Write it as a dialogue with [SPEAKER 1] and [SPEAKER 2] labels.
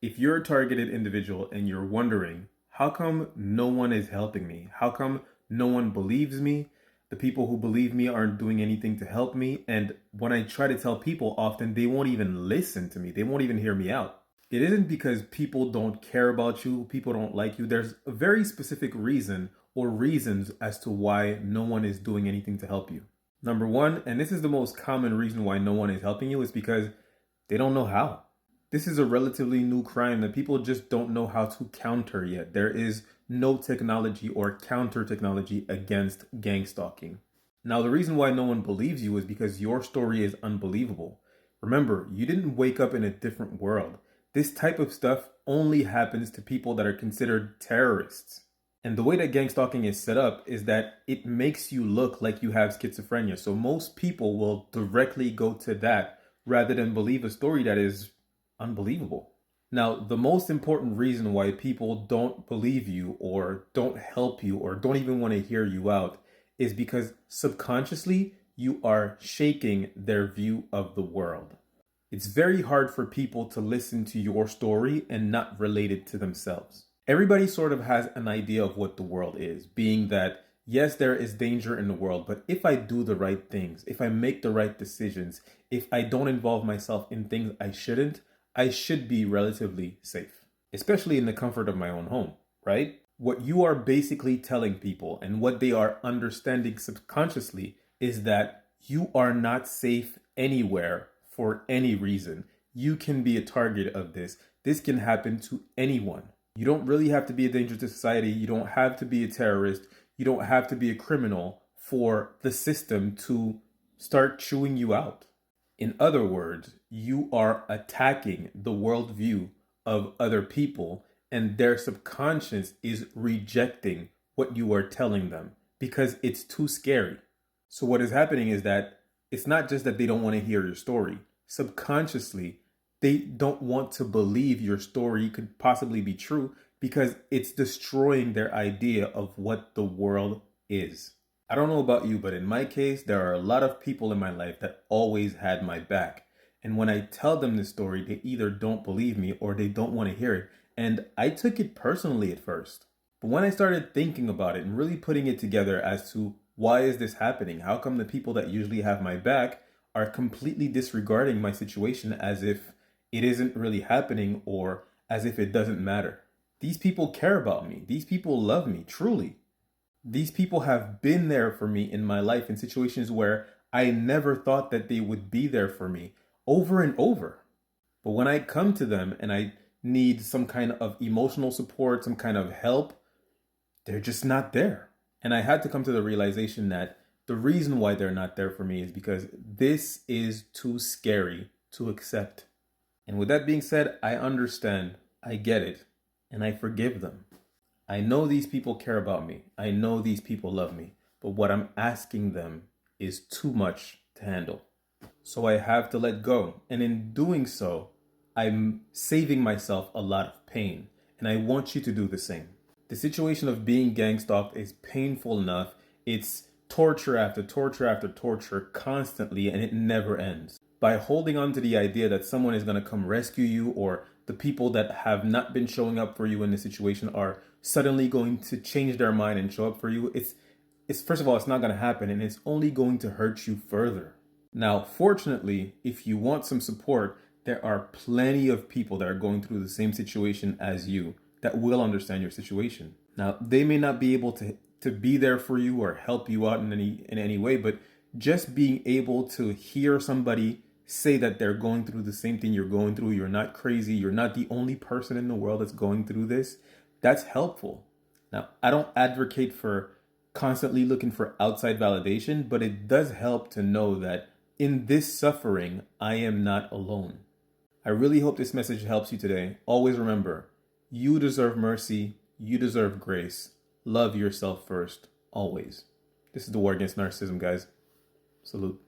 [SPEAKER 1] If you're a targeted individual and you're wondering, how come no one is helping me? How come no one believes me? The people who believe me aren't doing anything to help me. And when I try to tell people, often they won't even listen to me. They won't even hear me out. It isn't because people don't care about you, people don't like you. There's a very specific reason or reasons as to why no one is doing anything to help you. Number one, and this is the most common reason why no one is helping you, is because they don't know how. This is a relatively new crime that people just don't know how to counter yet. There is no technology or counter technology against gang stalking. Now, the reason why no one believes you is because your story is unbelievable. Remember, you didn't wake up in a different world. This type of stuff only happens to people that are considered terrorists. And the way that gang stalking is set up is that it makes you look like you have schizophrenia. So most people will directly go to that rather than believe a story that is unbelievable. Now, the most important reason why people don't believe you or don't help you or don't even want to hear you out is because subconsciously you are shaking their view of the world. It's very hard for people to listen to your story and not relate it to themselves. Everybody sort of has an idea of what the world is, being that yes, there is danger in the world, but if I do the right things, if I make the right decisions, if I don't involve myself in things I shouldn't, I should be relatively safe, especially in the comfort of my own home, right? What you are basically telling people and what they are understanding subconsciously is that you are not safe anywhere for any reason. You can be a target of this. This can happen to anyone. You don't really have to be a danger to society. You don't have to be a terrorist. You don't have to be a criminal for the system to start chewing you out. In other words, you are attacking the worldview of other people, and their subconscious is rejecting what you are telling them because it's too scary. So what is happening is that it's not just that they don't want to hear your story. Subconsciously, they don't want to believe your story could possibly be true because it's destroying their idea of what the world is. I don't know about you, but in my case, there are a lot of people in my life that always had my back. And when I tell them this story, they either don't believe me or they don't want to hear it. And I took it personally at first. But when I started thinking about it and really putting it together as to why is this happening? How come the people that usually have my back are completely disregarding my situation as if it isn't really happening or as if it doesn't matter? These people care about me. These people love me, truly. These people have been there for me in my life in situations where I never thought that they would be there for me over and over. But when I come to them and I need some kind of emotional support, some kind of help, they're just not there. And I had to come to the realization that the reason why they're not there for me is because this is too scary to accept. And with that being said, I understand, I get it, and I forgive them. I know these people care about me. I know these people love me. But what I'm asking them is too much to handle. So I have to let go. And in doing so, I'm saving myself a lot of pain. And I want you to do the same. The situation of being gang stalked is painful enough. It's torture after torture after torture constantly, and it never ends. By holding on to the idea that someone is going to come rescue you, or the people that have not been showing up for you in this situation are suddenly going to change their mind and show up for you, it's first of all, it's not going to happen, and it's only going to hurt you further. Now, fortunately, if you want some support, there are plenty of people that are going through the same situation as you that will understand your situation. Now, they may not be able to be there for you or help you out in any way, but just being able to hear somebody say that they're going through the same thing you're going through, you're not crazy, you're not the only person in the world that's going through this, that's helpful. Now, I don't advocate for constantly looking for outside validation, but it does help to know that in this suffering, I am not alone. I really hope this message helps you today. Always remember, you deserve mercy, you deserve grace. Love yourself first, always. This is the War Against Narcissism, guys. Salute.